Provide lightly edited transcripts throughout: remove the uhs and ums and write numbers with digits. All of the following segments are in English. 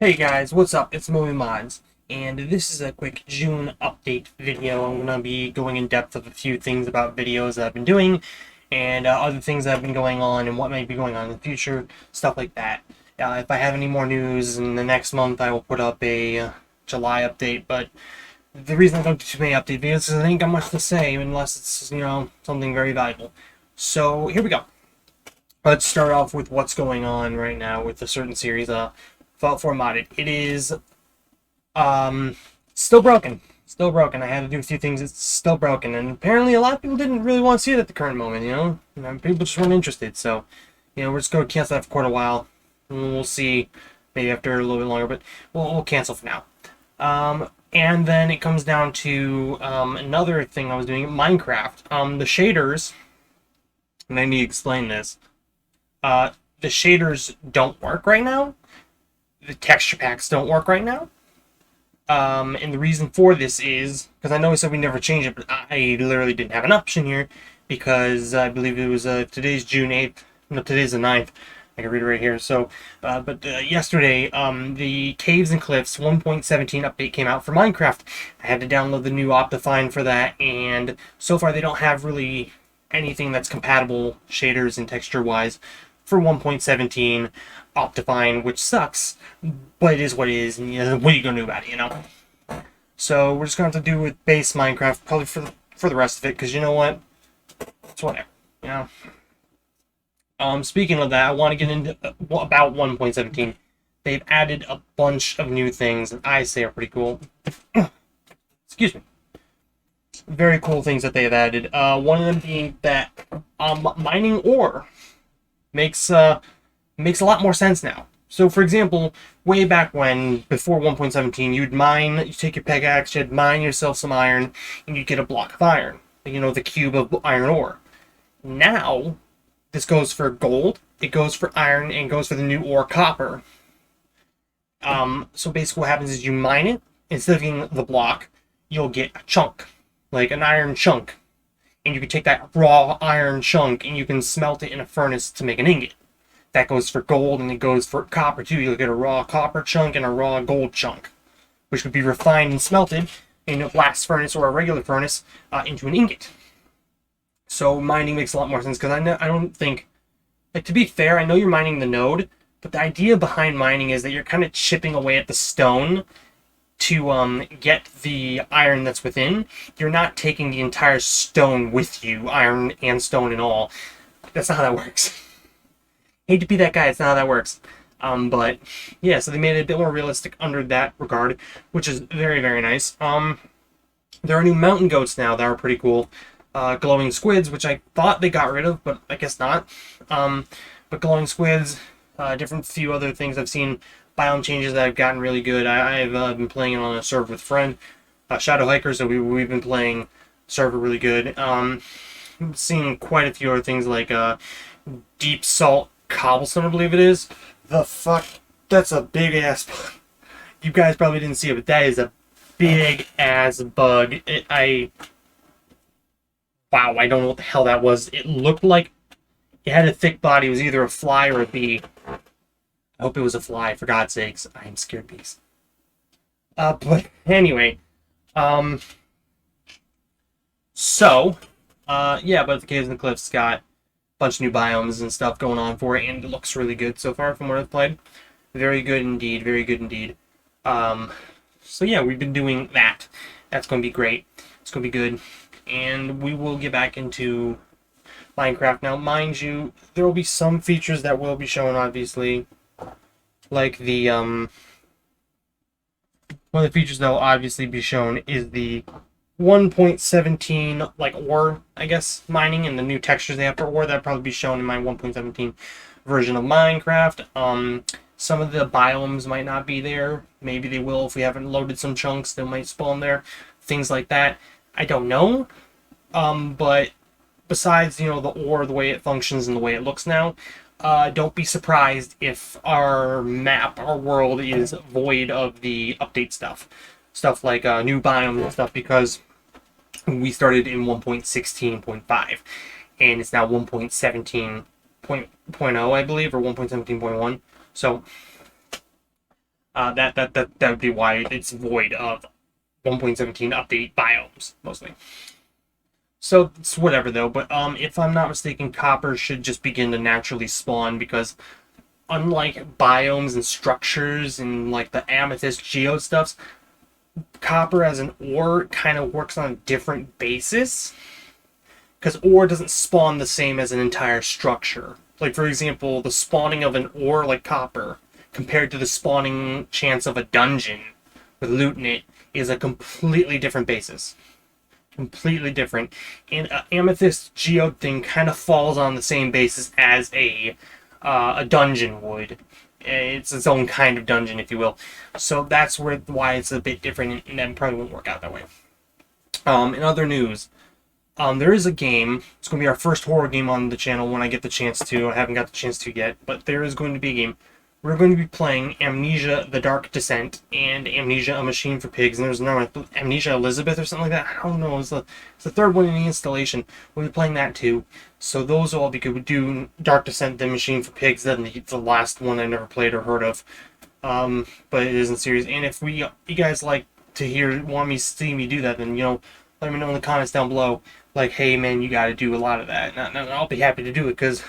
Hey guys, what's up? It's Movie Mods, and this is a quick June update video. I'm going to be going in depth of a few things about videos that I've been doing, and other things that have been going on, and what might be going on in the future, stuff like that. If I have any more news in the next month, I will put up a July update, but the reason I don't do too many update videos is I ain't got much to say, unless it's, something very valuable. So, here we go. Let's start off with what's going on right now with a certain series. Fallout 4 modded. It is still broken. Still broken. I had to do a few things. It's still broken, and apparently a lot of people didn't really want to see it at the current moment. People just weren't interested. So, we're just going to cancel that for quite a while. And we'll see, maybe after a little bit longer, but we'll cancel for now. And then it comes down to another thing I was doing, Minecraft. The shaders, and I need to explain this. The shaders don't work right now. The texture packs don't work right now. And the reason for this is, because I know we said we never change it, but I literally didn't have an option here, because I believe it was, today's June 8th, no, today's the 9th, I can read it right here, so, yesterday, the Caves and Cliffs 1.17 update came out for Minecraft. I had to download the new Optifine for that, and so far they don't have really anything that's compatible shaders and texture-wise for 1.17 Optifine, which sucks, but it is what it is, and what are you gonna do about it, So we're just gonna have to do with base Minecraft probably for the rest of it, because you know what? It's whatever, Speaking of that, I want to get into about 1.17. They've added a bunch of new things that I say are pretty cool. Excuse me. Very cool things that they have added. One of them being that mining ore makes a lot more sense now. So, for example, way back when, before 1.17, you'd take your pickaxe, you'd mine yourself some iron, and you'd get a block of iron. The cube of iron ore. Now, this goes for gold, it goes for iron, and goes for the new ore copper. So basically what happens is you mine it, instead of getting the block, you'll get a chunk, like an iron chunk. And you can take that raw iron chunk and you can smelt it in a furnace to make an ingot. That goes for gold, and it goes for copper too. You'll get a raw copper chunk and a raw gold chunk, which would be refined and smelted in a blast furnace or a regular furnace into an ingot. So mining makes a lot more sense, because I don't think, like, to be fair, I know you're mining the node, but the idea behind mining is that you're kind of chipping away at the stone to get the iron that's within. You're not taking the entire stone with you, iron and stone and all. That's not how that works. Hate to be that guy, it's not how that works. But yeah, so they made it a bit more realistic under that regard, which is very, very nice. There are new mountain goats now that are pretty cool. Glowing squids, which I thought they got rid of, but I guess not. But glowing squids, different few other things I've seen, biome changes that have gotten really good. I've been playing it on a server with a friend, Shadow Hiker, so we've been playing server really good. I've seen quite a few other things like deep salt cobblestone, I believe it is. The fuck? That's a big ass bug. You guys probably didn't see it, but that is a big ass bug. Wow, I don't know what the hell that was. It looked like it had a thick body. It was either a fly or a bee. I hope it was a fly, for God's sakes. I am scared bees. But anyway. But the Caves and the Cliffs got a bunch of new biomes and stuff going on for it, and it looks really good so far from what I've played. Very good indeed, very good indeed. We've been doing that. That's going to be great. It's going to be good. And we will get back into Minecraft. Now, mind you, there will be some features that will be shown, obviously. Like the, one of the features that will obviously be shown is the 1.17, like, ore, I guess, mining, and the new textures they have for ore. That'll probably be shown in my 1.17 version of Minecraft. Some of the biomes might not be there. Maybe they will if we haven't loaded some chunks. They might spawn there. Things like that. I don't know, but besides, the ore, the way it functions and the way it looks now, don't be surprised if our map, our world, is void of the update stuff. Stuff like new biomes and stuff, because we started in 1.16.5, and it's now 1.17.0, I believe, or 1.17.1. So, That would be why it's void of 1.17 update biomes mostly. So it's whatever though. But if I'm not mistaken, copper should just begin to naturally spawn because unlike biomes and structures and like the amethyst geode stuffs, copper as an ore kind of works on a different basis because ore doesn't spawn the same as an entire structure. Like for example, the spawning of an ore like copper compared to the spawning chance of a dungeon with loot in it is a completely different basis. Completely different. And amethyst geode thing kind of falls on the same basis as a dungeon would. It's its own kind of dungeon, if you will. So that's why it's a bit different, and that probably won't work out that way. In other news, there is a game. It's going to be our first horror game on the channel when I get the chance to. I haven't got the chance to yet, but there is going to be a game. We're going to be playing Amnesia: The Dark Descent and Amnesia: A Machine for Pigs. And there's another one, Amnesia Elizabeth or something like that. I don't know. It's the third one in the installation. We'll be playing that too. So those will all be good. We do Dark Descent, The Machine for Pigs. Then the last one I never played or heard of. But it is in series. And if you guys like to want me to see me do that, then let me know in the comments down below. Like, hey man, you got to do a lot of that. And I'll be happy to do it because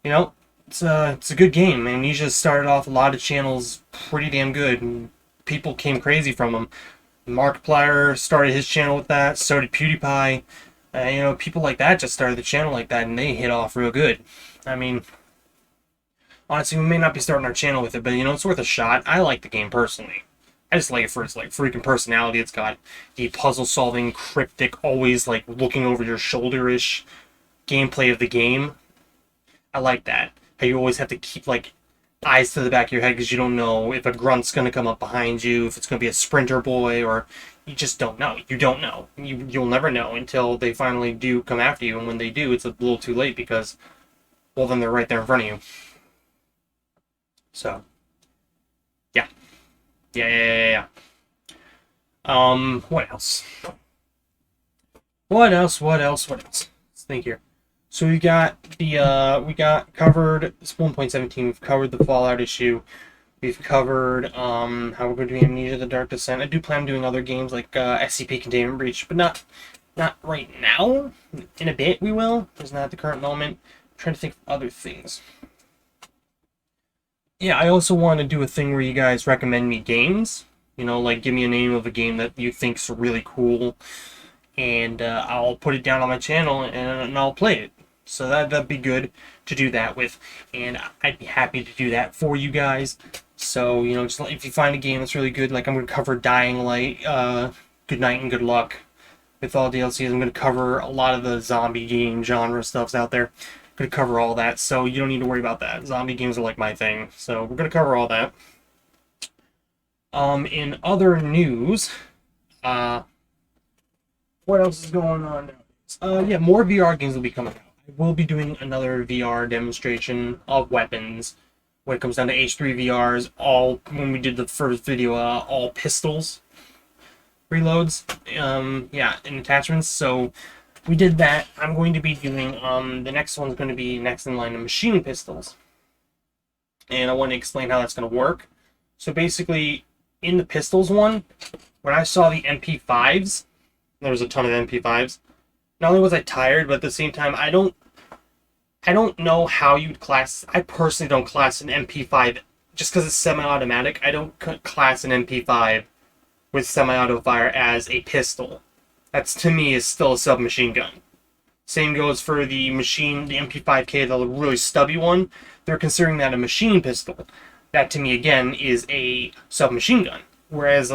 it's a good game. Amnesia started off a lot of channels pretty damn good, and people came crazy from them. Markiplier started his channel with that, so did PewDiePie. People like that just started the channel like that, and they hit off real good. I mean, honestly, we may not be starting our channel with it, but it's worth a shot. I like the game personally. I just like it for its freaking personality. It's got the puzzle-solving, cryptic, always looking over your shoulder-ish gameplay of the game. I like that. How you always have to keep eyes to the back of your head because you don't know if a grunt's going to come up behind you, if it's going to be a sprinter boy, or you just don't know. You don't know. You'll never know until they finally do come after you, and when they do, it's a little too late because, well, then they're right there in front of you. So, yeah. Yeah. What else? What else? Let's think here. So we got covered this 1.17. We've covered the Fallout issue. We've covered how we're going to do Amnesia: The Dark Descent. I do plan on doing other games like SCP Containment Breach, but not right now. In a bit we will. It's not at the current moment. I'm trying to think of other things. Yeah, I also want to do a thing where you guys recommend me games. Give me a name of a game that you think's really cool, and I'll put it down on my channel and I'll play it. So that'd be good to do that with, and I'd be happy to do that for you guys. So just if you find a game that's really good, like I'm going to cover Dying Light, Good Night and Good Luck with all DLCs. I'm going to cover a lot of the zombie game genre stuffs out there. I'm going to cover all that, so you don't need to worry about that. Zombie games are my thing, so we're going to cover all that. In other news, what else is going on now? Yeah, more VR games will be coming out. I will be doing another VR demonstration of weapons when it comes down to H3 VRs. When we did the first video, all pistols reloads, yeah, and attachments. So we did that. I'm going to be doing the next one's going to be next in line of machine pistols, and I want to explain how that's going to work. So basically, in the pistols one, when I saw the MP5s, there was a ton of MP5s. Not only was I tired, but at the same time, I don't know how you'd class. I personally don't class an MP5 just because it's semi-automatic. I don't class an MP5 with semi-auto fire as a pistol. That's to me is still a submachine gun. Same goes for the MP5K, the really stubby one. They're considering that a machine pistol. That to me again is a submachine gun. Whereas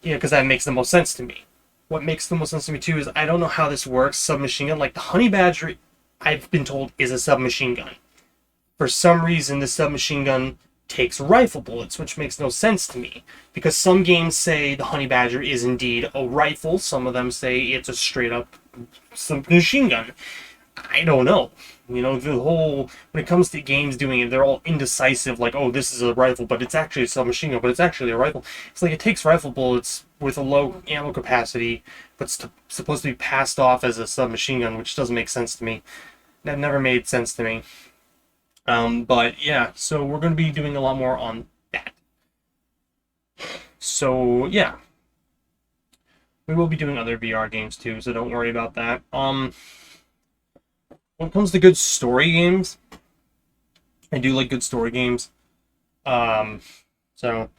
because that makes the most sense to me. What makes the most sense to me too is I don't know how this works. Submachine gun, like the Honey Badger, I've been told is a submachine gun. For some reason, the submachine gun takes rifle bullets, which makes no sense to me. Because some games say the Honey Badger is indeed a rifle. Some of them say it's a straight up submachine gun. I don't know. When it comes to games doing it, they're all indecisive, like, oh, this is a rifle, but it's actually a submachine gun, but it's actually a rifle. It's like it takes rifle bullets with a low ammo capacity, but it's supposed to be passed off as a submachine gun, which doesn't make sense to me. That never made sense to me. But yeah, so we're going to be doing a lot more on that. So yeah, we will be doing other VR games too, so don't worry about that. When it comes to good story games, I do like good story games. Um, so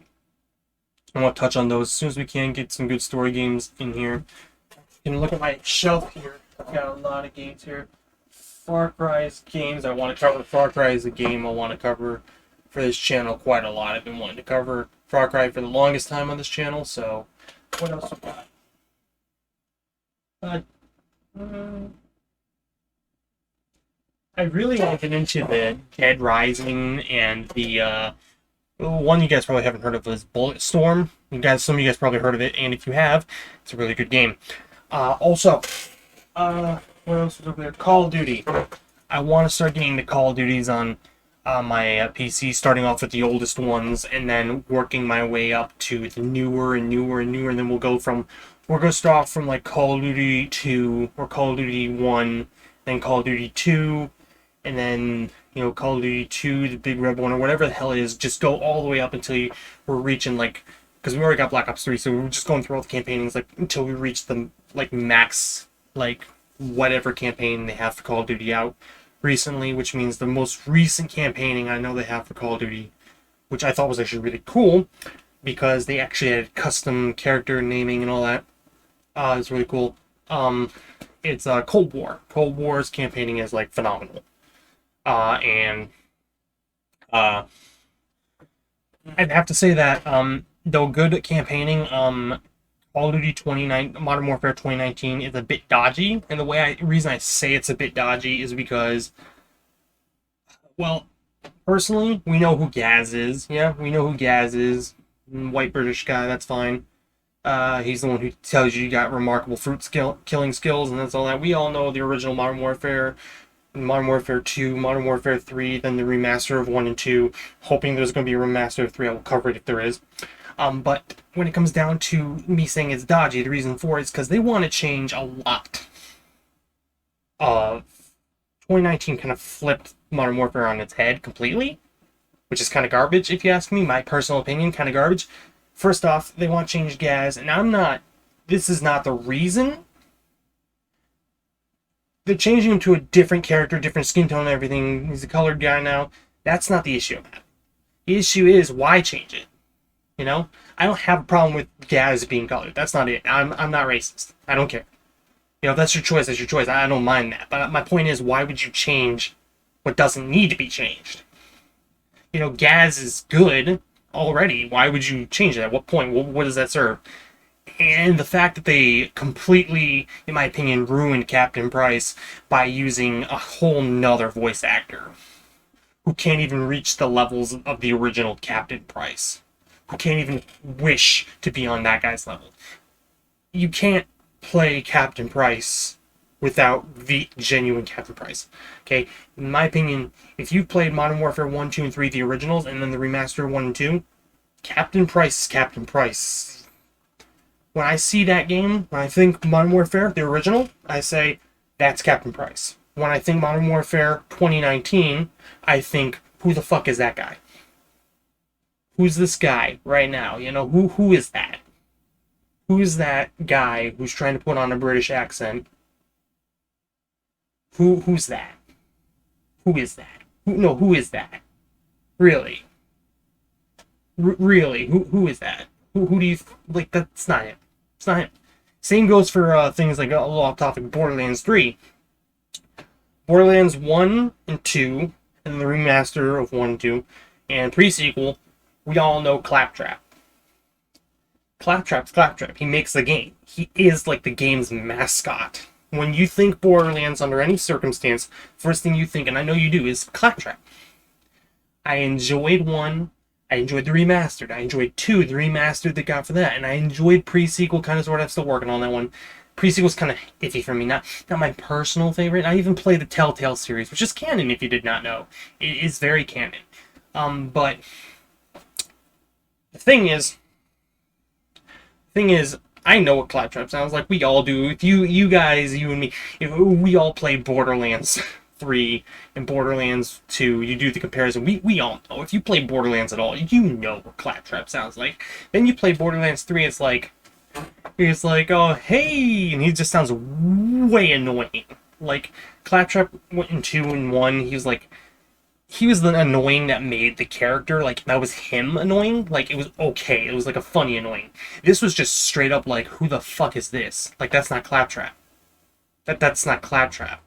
I want to touch on those as soon as we can. Get some good story games in here. You can look at my shelf here. I've got a lot of games here. Far Cry's games I want to cover. Far Cry is a game I want to cover for this channel quite a lot. I've been wanting to cover Far Cry for the longest time on this channel. So what else we got? I really want to get into the Dead Rising and the one you guys probably haven't heard of is Bulletstorm. Some of you guys probably heard of it, and if you have, it's a really good game. Also, what else was over there? Call of Duty. I want to start getting the Call of Duties on my PC, starting off with the oldest ones, and then working my way up to the newer and newer and newer, and then we're going to start off from like Call of Duty 2 or Call of Duty 1, then Call of Duty 2, and then Call of Duty 2, the big red one, or whatever the hell it is, just go all the way up until we're reaching like, because we already got Black Ops 3, so we're just going through all the campaignings like until we reach the like max like whatever campaign they have for Call of Duty out recently, which means the most recent campaigning I know they have for Call of Duty, which I thought was actually really cool because they actually had custom character naming and all that. It's really cool. It's Cold War. Cold War's campaigning is like phenomenal. And I'd have to say that though good at campaigning, Call of Duty Modern Warfare 2019 is a bit dodgy, and the reason I say it's a bit dodgy is because, well, personally, we know who Gaz is. Yeah, we know who Gaz is. White British guy, that's fine. He's the one who tells you got remarkable killing skills, and that's all that. We all know the original Modern Warfare 2, Modern Warfare 3, then the remaster of 1 and 2. Hoping there's going to be a remaster of 3. I will cover it if there is. But when it comes down to me saying it's dodgy, the reason for it is because they want to change a lot. 2019 kind of flipped Modern Warfare on its head completely, which is kind of garbage, if you ask me. My personal opinion, kind of garbage. First off, they want to change Gaz, and this is not the reason. They're changing him to a different character, different skin tone and everything. He's a colored guy now. That's not the issue. The issue is, why change it? I don't have a problem with Gaz being colored. That's not it. I'm not racist. I don't care. If that's your choice, that's your choice. I don't mind that. But my point is, why would you change what doesn't need to be changed? Gaz is good already. Why would you change it? At what point? What does that serve? And the fact that they completely, in my opinion, ruined Captain Price by using a whole nother voice actor who can't even reach the levels of the original Captain Price, who can't even wish to be on that guy's level. You can't play Captain Price without the genuine Captain Price. Okay? In my opinion, if you've played Modern Warfare 1, 2, and 3, the originals, and then the remaster 1 and 2, Captain Price is Captain Price. When I see that game, when I think Modern Warfare, the original, I say, that's Captain Price. When I think Modern Warfare 2019, I think, who the fuck is that guy? Who's this guy right now? Who is that? Who's that guy who's trying to put on a British accent? Who's that? Who is that? Who is that? Really? Really? Who is that? Who do you like? That's not him. It's not him. Same goes for things like a little off topic. Borderlands 3, Borderlands 1 and 2, and the remaster of 1 and 2, and pre-sequel. We all know Claptrap. Claptrap's Claptrap. He makes the game. He is like the game's mascot. When you think Borderlands under any circumstance, first thing you think, and I know you do, is Claptrap. I enjoyed 1. I enjoyed the remastered. I enjoyed 2, the remastered they got for that. And I enjoyed pre-sequel, kind of sort of. I'm still working on that one. Pre-sequel's kind of iffy for me. Not my personal favorite. I even played the Telltale series, which is canon if you did not know. It is very canon. But the thing is, I know what Claptrap sounds like. We all do. If you guys, you and me, if we all played Borderlands 3 and Borderlands 2, you do the comparison. We all know. If you play Borderlands at all, you know what Claptrap sounds like. Then you play Borderlands 3, it's like, oh, hey, and he just sounds way annoying. Like, Claptrap went in 2 and 1, he was the annoying that made the character, like, that was him annoying. Like, it was okay. It was, like, a funny annoying. This was just straight up, like, who the fuck is this? Like, that's not Claptrap. That's not Claptrap.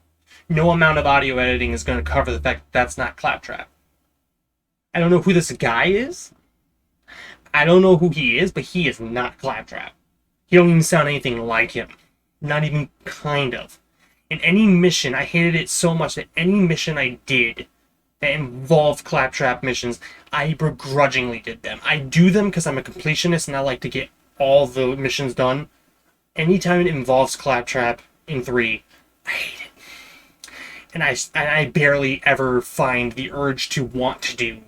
No amount of audio editing is going to cover the fact that that's not Claptrap. I don't know who this guy is. I don't know who he is, but he is not Claptrap. He don't even sound anything like him. Not even kind of. In any mission, I hated it so much that any mission I did that involved Claptrap missions, I begrudgingly did them. I do them because I'm a completionist and I like to get all the missions done. Anytime it involves Claptrap in 3, I hate it. And I barely ever find the urge to want to do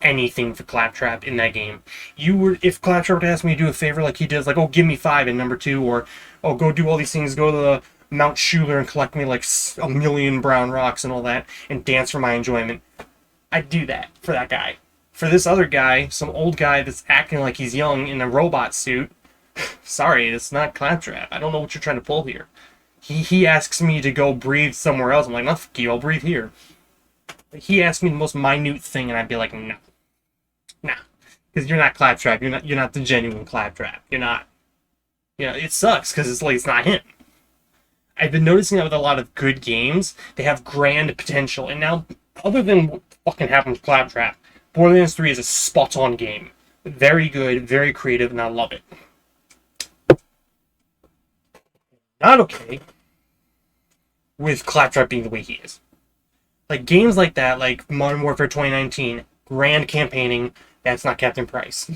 anything for Claptrap in that game. If Claptrap would ask me to do a favor like he does, like, oh, give me 5 in number 2, or, oh, go do all these things, go to the Mount Schuler and collect me like a million brown rocks and all that, and dance for my enjoyment, I'd do that for that guy. For this other guy, some old guy that's acting like he's young in a robot suit, sorry, it's not Claptrap. I don't know what you're trying to pull here. He asks me to go breathe somewhere else. I'm like, no, fuck you, I'll breathe here. He asked me the most minute thing, and I'd be like, no. Nah. Because you're not Claptrap. You're not the genuine Claptrap. You're not... You know, it sucks, because it's like, it's not him. I've been noticing that with a lot of good games, they have grand potential. And now, other than what fucking happened with Claptrap, Borderlands 3 is a spot-on game. Very good, very creative, and I love it. Not okay with Claptrap being the way he is. Like, games like that, like Modern Warfare 2019, grand campaigning, that's not Captain Price.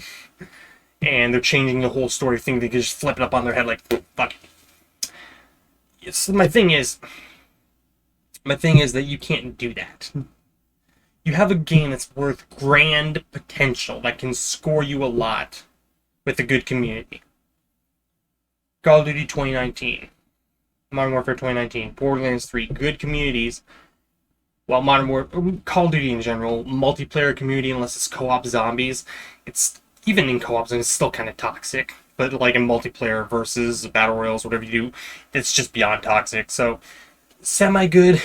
And they're changing the whole story thing. They can just flip it up on their head like, fuck it. My thing is that you can't do that. You have a game that's worth grand potential that can score you a lot with a good community. Call of Duty 2019, Modern Warfare 2019, Borderlands 3, good communities. Well, Call of Duty in general, multiplayer community, unless it's co-op zombies, it's, even in co-ops, it's still kind of toxic. But like in multiplayer versus battle royals, whatever you do, it's just beyond toxic. So, semi-good,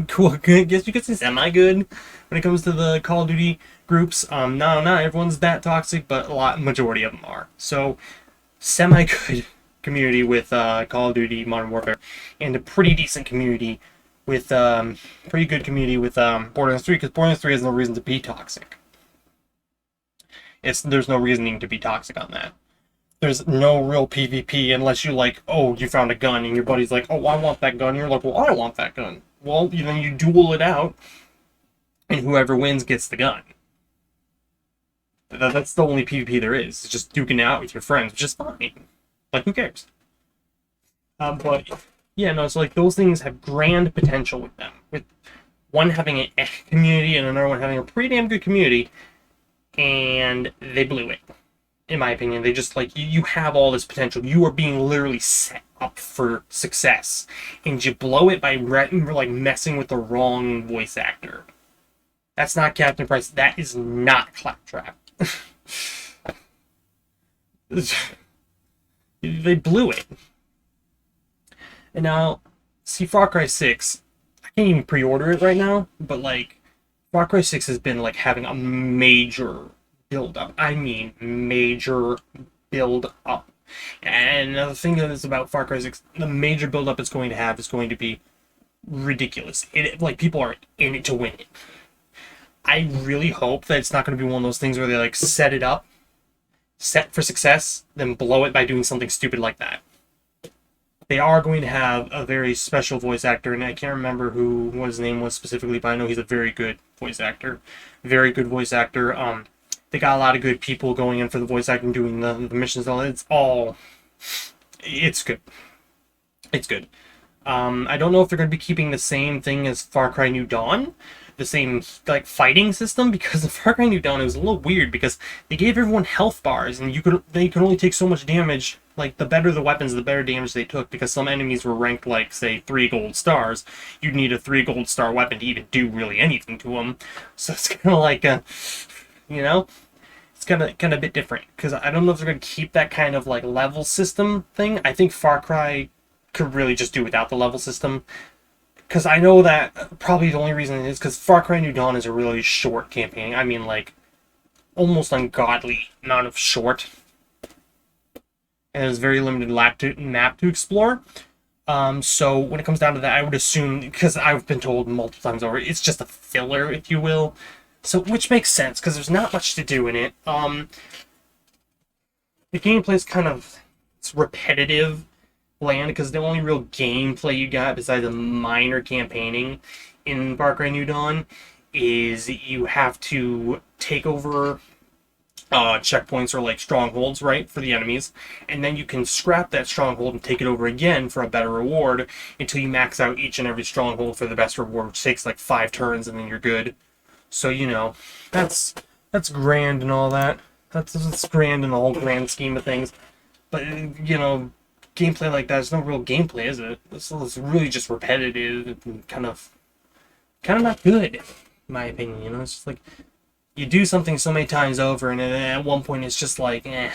cool, I guess you could say semi-good when it comes to the Call of Duty groups. No, not everyone's that toxic, but majority of them are. So, semi-good community with Call of Duty Modern Warfare, and a pretty decent community with pretty good community with Borderlands 3, because Borderlands 3 has no reason to be toxic. There's no reasoning to be toxic on that. There's no real PvP unless you like, oh, you found a gun and your buddy's like, oh, I want that gun. And you're like, well, I want that gun. Well, then you duel it out, and whoever wins gets the gun. That's the only PvP there is. It's just duking it out with your friends, which is fine. Like, who cares? But, yeah, no, so, like, those things have grand potential with them. With one having an community and another one having a pretty damn good community, and they blew it, in my opinion. They just, like, you have all this potential. You are being literally set up for success, and you blow it by, like, messing with the wrong voice actor. That's not Captain Price. That is not Claptrap. They blew it. And now, see, Far Cry 6, I can't even pre-order it right now, but, like, Far Cry 6 has been, like, having a major build-up. I mean, major build-up. And another thing that is about Far Cry 6, the major build-up it's going to have is going to be ridiculous. Like, people are in it to win it. I really hope that it's not going to be one of those things where they, like, set it up, set for success, then blow it by doing something stupid like that. They are going to have a very special voice actor, and I can't remember what his name was specifically, but I know he's a very good voice actor. Very good voice actor. They got a lot of good people going in for the voice acting, doing the missions. It's good. It's good. I don't know if they're going to be keeping the same thing as Far Cry New Dawn, the same, like, fighting system, because in Far Cry New Dawn it was a little weird because they gave everyone health bars, and they could only take so much damage Like, the better the weapons, the better damage they took, because some enemies were ranked like, say, 3 gold stars. You'd need a 3 gold star weapon to even do really anything to them. So it's kind of like a, you know, it's kind of a bit different, because I don't know if they're going to keep that kind of like level system thing. I think Far Cry could really just do without the level system, because I know that probably the only reason is because Far Cry New Dawn is a really short campaign. I mean, like, almost ungodly amount of short, and there's very limited map to explore. So when it comes down to that, I would assume, because I've been told multiple times over, it's just a filler, if you will. So, which makes sense, because there's not much to do in it. The gameplay is kind of, it's repetitive, bland, because the only real gameplay you got, besides a minor campaigning in Far Cry New Dawn, is you have to take over checkpoints or like strongholds, right, for the enemies, and then you can scrap that stronghold and take it over again for a better reward until you max out each and every stronghold for the best reward, which takes like 5 turns, and then you're good. So, you know, that's grand and all that. That's grand in the whole grand scheme of things. But, you know, gameplay like that is no real gameplay, is it? It's really just repetitive and kind of not good, in my opinion. You know, it's just like you do something so many times over, and at one point it's just like, you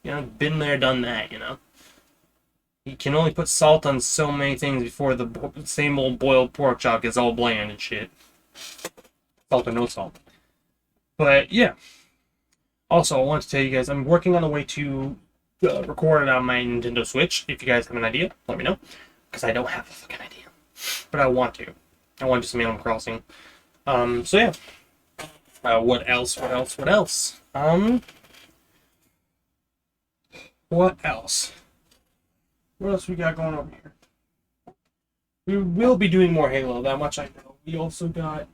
know, been there, done that. You know, you can only put salt on so many things before the same old boiled pork chop gets all bland and shit. Salt or no salt. But yeah. Also, I want to tell you guys, I'm working on a way to record it on my Nintendo Switch. If you guys have an idea, let me know. Because I don't have a fucking idea. But I want to. I want to do some Animal Crossing. So yeah. What else? What else? What else? What else? What else we got going over here? We will be doing more Halo, that much I know. We also got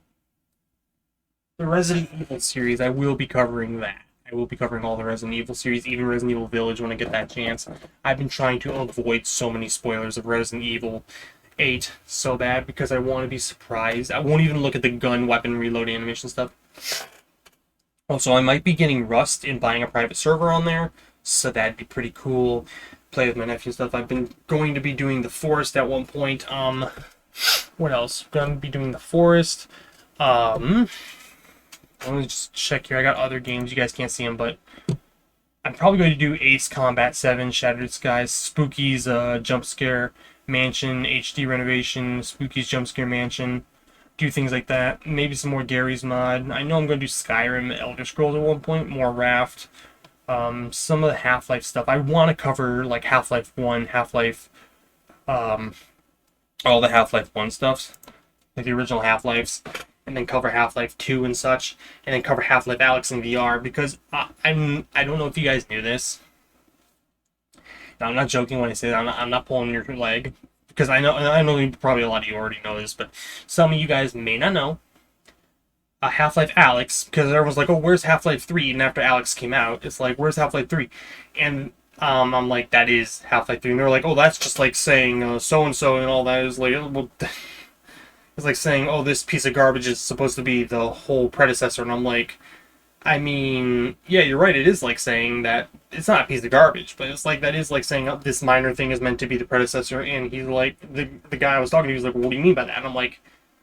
the Resident Evil series. I will be covering that. I will be covering all the Resident Evil series, even Resident Evil Village when I get that chance. I've been trying to avoid so many spoilers of Resident Evil 8 so bad because I want to be surprised. I won't even look at the gun weapon reload animation stuff. Also, I might be getting Rust and buying a private server on there, so that'd be pretty cool. Play with my nephew and stuff. I've been going to be doing The Forest at one point. What else? Going to be doing The Forest. Let me just check here. I got other games. You guys can't see them, but I'm probably going to do Ace Combat 7, Shattered Skies, Spooky's Jump Scare Mansion, HD Renovation, Spooky's Jump Scare Mansion. Do things like that. Maybe some more Gary's Mod. I know I'm going to do Skyrim, Elder Scrolls at one point, more Raft. Some of the Half-Life stuff. I want to cover like Half-Life 1, Half-Life, all the Half-Life 1 stuff, like the original Half-Lives, and then cover Half-Life 2 and such, and then cover Half-Life Alyx in VR, because I don't know if you guys knew this. Now, I'm not joking when I say that. I'm not pulling your leg, because I know probably a lot of you already know this, but some of you guys may not know. Half-Life Alyx, because everyone's like, oh, where's Half-Life 3? And after Alyx came out, it's like, where's Half-Life 3? And I'm like, that is Half-Life 3. And they're like, oh, that's just like saying so-and-so and all that. Is like, well, it's like saying, oh, this piece of garbage is supposed to be the whole predecessor. And I'm like, I mean, yeah, you're right. It is like saying that it's not a piece of garbage, but it's like, that is like saying, oh, this minor thing is meant to be the predecessor. And he's like, the guy I was talking to, he was like, well, what do you mean by that? And I'm like,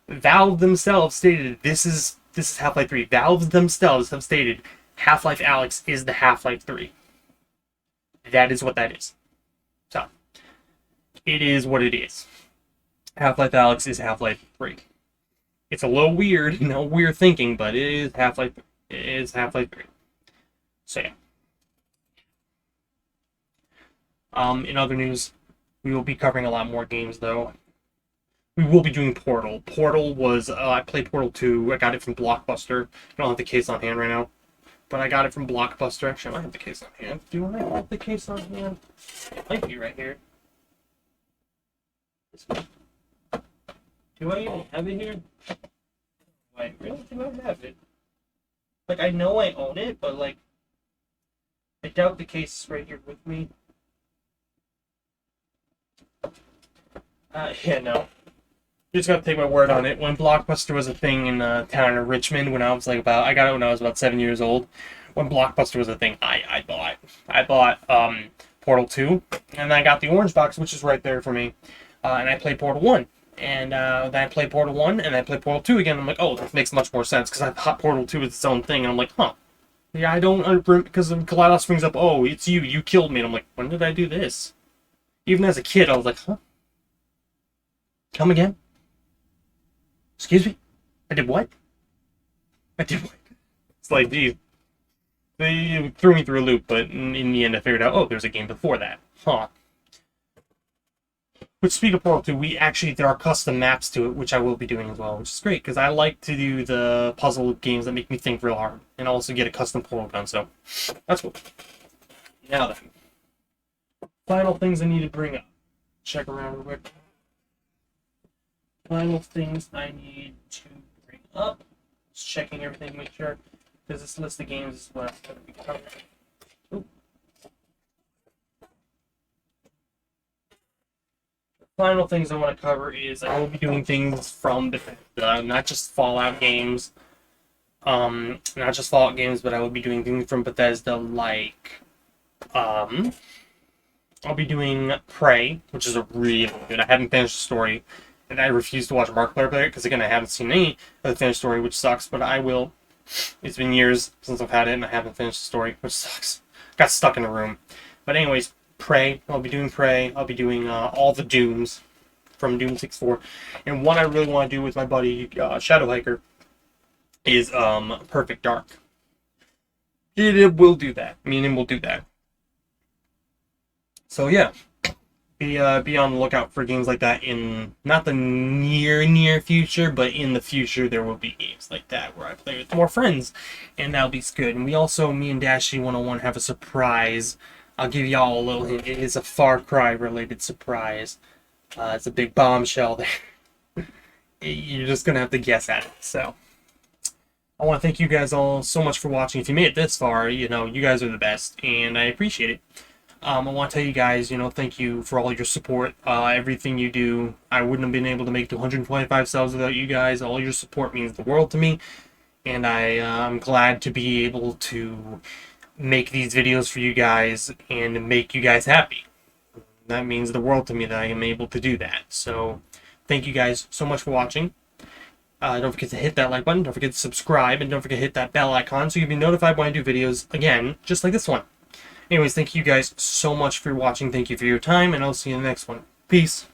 Valve themselves stated this is Half-Life 3. Valve themselves have stated Half-Life Alyx is the Half-Life 3. That is what that is. So, it is what it is. Half-Life Alyx is Half-Life 3. It's a little weird, weird thinking, but it is Half-Life 3. So yeah. In other news, we will be covering a lot more games though. We will be doing Portal. Portal was, I played Portal 2. I got it from Blockbuster. I don't have the case on hand right now. But I got it from Blockbuster. Actually, I might have the case on hand. Do I have the case on hand? It might be right here. Do I even have it here? Wait, really? Do I have it? Like, I know I own it, but, like, I doubt the case is right here with me. Yeah, no. You just gotta take my word on it. When Blockbuster was a thing in the town of Richmond, when I was like I got it when I was about 7 years old. When Blockbuster was a thing, I bought Portal 2, and then I got the orange box, which is right there for me, and I played Portal 1. And then I played Portal 1, and I played Portal 2 again. I'm like, oh, this makes much more sense, because I thought Portal 2 was its own thing, and I'm like, huh. Yeah, I don't, because GLaDOS brings up, oh, it's you, you killed me, and I'm like, when did I do this? Even as a kid, I was like, huh? Come again? Excuse me? I did what? I did what? It's like, geez. They threw me through a loop, but in the end I figured out, oh, there's a game before that. Huh. Which, speaking of Portal 2, there are custom maps to it, which I will be doing as well, which is great, because I like to do the puzzle games that make me think real hard, and also get a custom portal gun, so that's cool. Now then, final things I need to bring up. Check around real quick. Final things I need to bring up. Just checking everything, make sure, because this list of games is what I'm going to be covering. Ooh. Final things I want to cover is I will be doing things from Bethesda, not just Fallout games. Not just Fallout games, but I will be doing things from Bethesda like, I'll be doing Prey, which is a really good. I haven't finished the story, and I refuse to watch Markiplier play it because again I haven't seen any of the finished story, which sucks. But I will. It's been years since I've had it, and I haven't finished the story, which sucks. Got stuck in a room. But anyways, Prey. I'll be doing Prey. I'll be doing all the Dooms from Doom 64, and one I really want to do with my buddy Shadow Hiker is Perfect Dark. It will do that. Me and him will do that. So yeah, be on the lookout for games like that in not the near future, but in the future there will be games like that where I play with more friends, and that'll be good. And we also, me and Dashy 101 have a surprise. I'll give y'all a little hint. It is a Far Cry related surprise. It's a big bombshell there. You're just gonna have to guess at it. So I want to thank you guys all so much for watching. If you made it this far, you guys are the best, and I appreciate it. I want to tell you guys, thank you for all your support, everything you do. I wouldn't have been able to make 225 subs without you guys. All your support means the world to me, and I'm glad to be able to make these videos for you guys and make you guys happy. That means the world to me that I am able to do that. So, thank you guys so much for watching. Don't forget to hit that like button, don't forget to subscribe, and don't forget to hit that bell icon so you'll be notified when I do videos again, just like this one. Anyways, thank you guys so much for watching. Thank you for your time, and I'll see you in the next one. Peace.